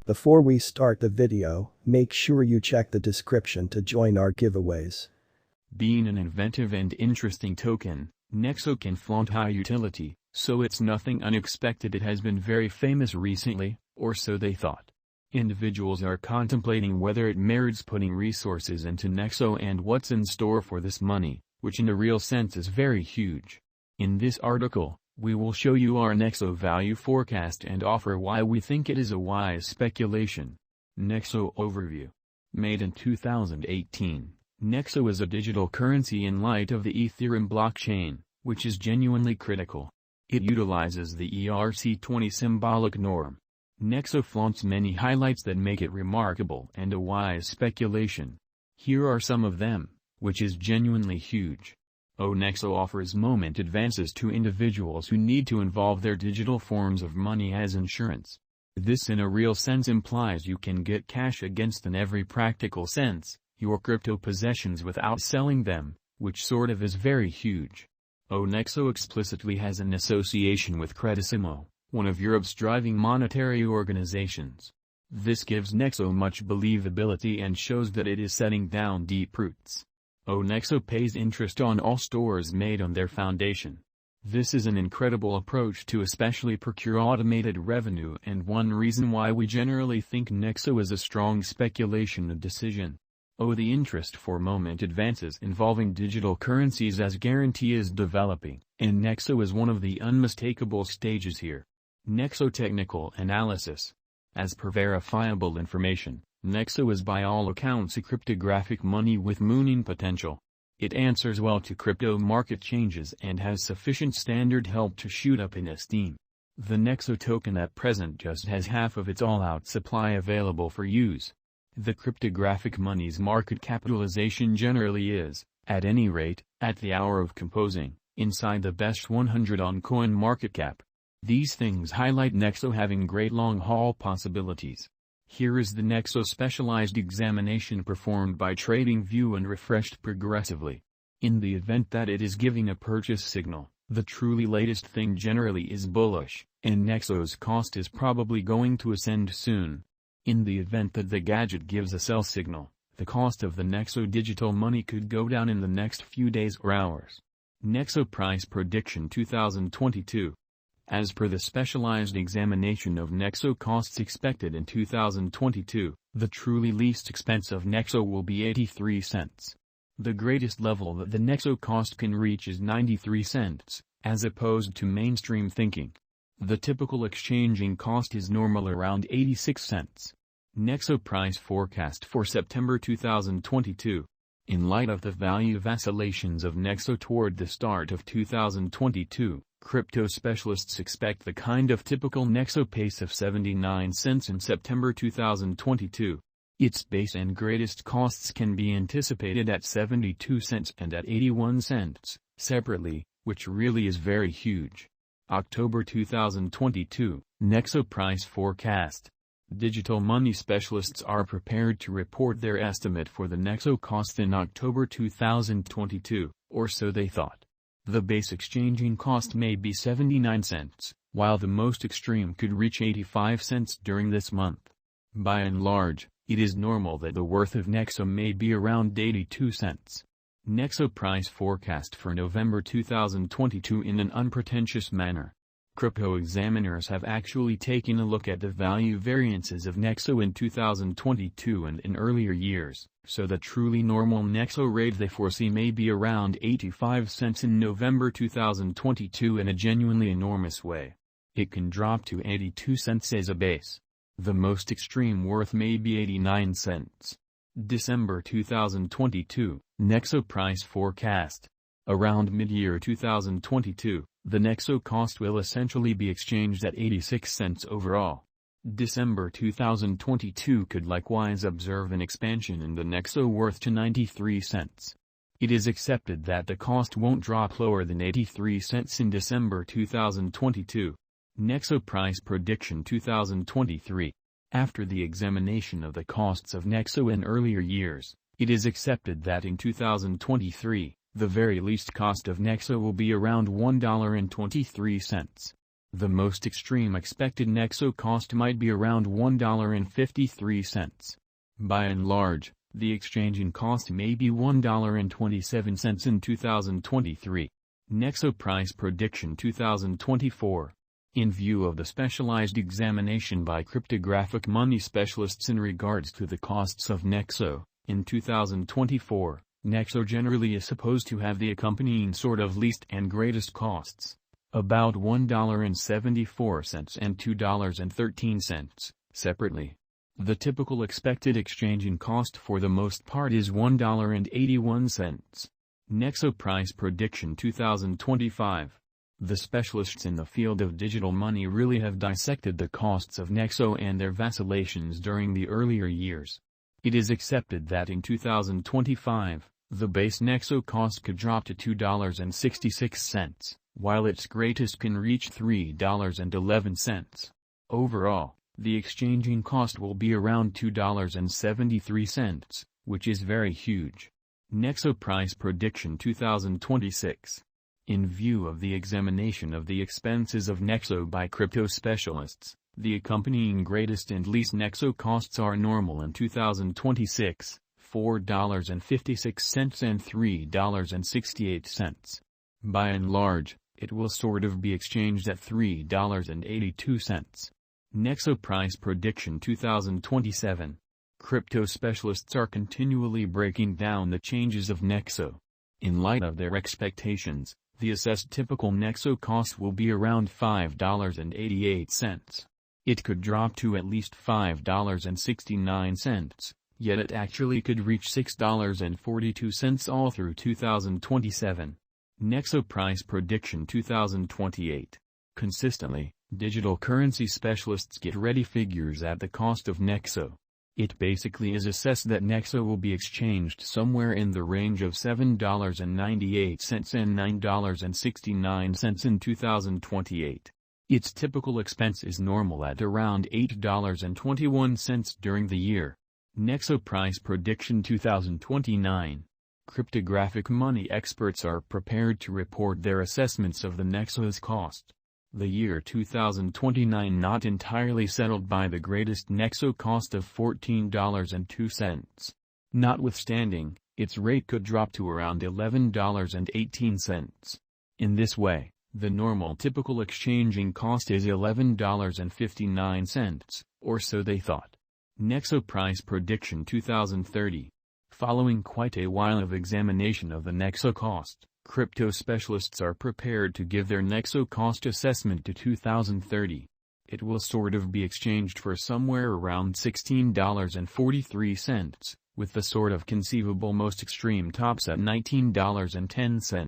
Before we start the video, make sure you check the description to join our giveaways. Being an inventive and interesting token, Nexo can flaunt high utility, so it's nothing unexpected it has been very famous recently, or so they thought. Individuals are contemplating whether it merits putting resources into Nexo and what's in store for this money, which in a real sense is very huge. In this article, we will show you our Nexo value forecast and offer why we think it is a wise speculation. Nexo Overview. Made in 2018, Nexo is a digital currency in light of the Ethereum blockchain, which is genuinely critical. It utilizes the ERC20 symbolic norm. Nexo flaunts many highlights that make it remarkable and a wise speculation. Here are some of them, which is genuinely huge. Nexo offers moment advances to individuals who need to involve their digital forms of money as insurance. This in a real sense implies you can get cash against in every practical sense, your crypto possessions without selling them, which sort of is very huge. Nexo explicitly has an association with Credissimo, one of Europe's driving monetary organizations. This gives Nexo much believability and shows that it is setting down deep roots. Nexo pays interest on all stores made on their foundation. This is an incredible approach to especially procure automated revenue and one reason why we generally think Nexo is a strong speculation decision. The interest for moment advances involving digital currencies as guarantee is developing, and Nexo is one of the unmistakable stages here. Nexo technical analysis. As per verifiable information, Nexo is by all accounts a cryptographic money with mooning potential. It answers well to crypto market changes and has sufficient standard help to shoot up in esteem. The Nexo token at present just has half of its all-out supply available for use. The cryptographic money's market capitalization generally is, at any rate, at the hour of composing, inside the best 100 on CoinMarketCap. These things highlight Nexo having great long-haul possibilities. Here is the Nexo specialized examination performed by TradingView and refreshed progressively. In the event that it is giving a purchase signal, the truly latest thing generally is bullish, and Nexo's cost is probably going to ascend soon. In the event that the gadget gives a sell signal, the cost of the Nexo digital money could go down in the next few days or hours. Nexo Price Prediction 2022. As per the specialized examination of Nexo costs expected in 2022, the truly least expensive Nexo will be 83 cents. The greatest level that the Nexo cost can reach is 93 cents, as opposed to mainstream thinking. The typical exchanging cost is normal around 86 cents. Nexo price forecast for September 2022. In light of the value vacillations of Nexo toward the start of 2022, crypto specialists expect the kind of typical Nexo pace of 79 cents in September 2022. Its base and greatest costs can be anticipated at 72 cents and at 81 cents, separately, which really is very huge. October 2022, Nexo price forecast. Digital money specialists are prepared to report their estimate for the Nexo cost in October 2022, or so they thought. The base exchanging cost may be 79 cents, while the most extreme could reach 85 cents during this month. By and large, it is normal that the worth of Nexo may be around 82 cents. Nexo price forecast for November 2022 in an unpretentious manner. Crypto examiners have actually taken a look at the value variances of Nexo in 2022 and in earlier years, so the truly normal Nexo rate they foresee may be around 85 cents in November 2022 in a genuinely enormous way. It can drop to 82 cents as a base. The most extreme worth may be 89 cents. December 2022, Nexo price forecast. Around mid-year 2022, the Nexo cost will essentially be exchanged at 86 cents overall. December 2022 could likewise observe an expansion in the Nexo worth to 93 cents. It is accepted that the cost won't drop lower than 83 cents in December 2022. Nexo Price Prediction 2023. After the examination of the costs of Nexo in earlier years, it is accepted that in 2023, the very least cost of Nexo will be around $1.23. The most extreme expected Nexo cost might be around $1.53. By and large, the exchanging cost may be $1.27 in 2023. Nexo Price Prediction 2024. In view of the specialized examination by cryptographic money specialists in regards to the costs of Nexo, in 2024, Nexo generally is supposed to have the accompanying sort of least and greatest costs, about $1.74 and $2.13, separately. The typical expected exchanging cost for the most part is $1.81. Nexo Price Prediction 2025. The specialists in the field of digital money really have dissected the costs of Nexo and their vacillations during the earlier years. It is accepted that in 2025, the base Nexo cost could drop to $2.66, while its greatest can reach $3.11. Overall, the exchanging cost will be around $2.73, which is very huge. Nexo Price Prediction 2026. In view of the examination of the expenses of Nexo by crypto specialists, the accompanying greatest and least Nexo costs are normal in 2026, $4.56 and $3.68. By and large, it will sort of be exchanged at $3.82. Nexo Price Prediction 2027. Crypto specialists are continually breaking down the changes of Nexo. In light of their expectations, the assessed typical Nexo cost will be around $5.88. It could drop to at least $5.69, yet it actually could reach $6.42 all through 2027. Nexo Price Prediction 2028. Consistently, digital currency specialists get ready figures at the cost of Nexo. It basically is assessed that Nexo will be exchanged somewhere in the range of $7.98 and $9.69 in 2028. Its typical expense is normal at around $8.21 during the year. Nexo Price Prediction 2029. Cryptographic money experts are prepared to report their assessments of the Nexo's cost. The year 2029 not entirely settled by the greatest Nexo cost of $14.02. Notwithstanding, its rate could drop to around $11.18. In this way, the normal typical exchanging cost is $11.59, or so they thought. Nexo Price Prediction 2030. Following quite a while of examination of the Nexo cost, crypto specialists are prepared to give their Nexo cost assessment to 2030. It will sort of be exchanged for somewhere around $16.43, with the sort of conceivable most extreme tops at $19.10.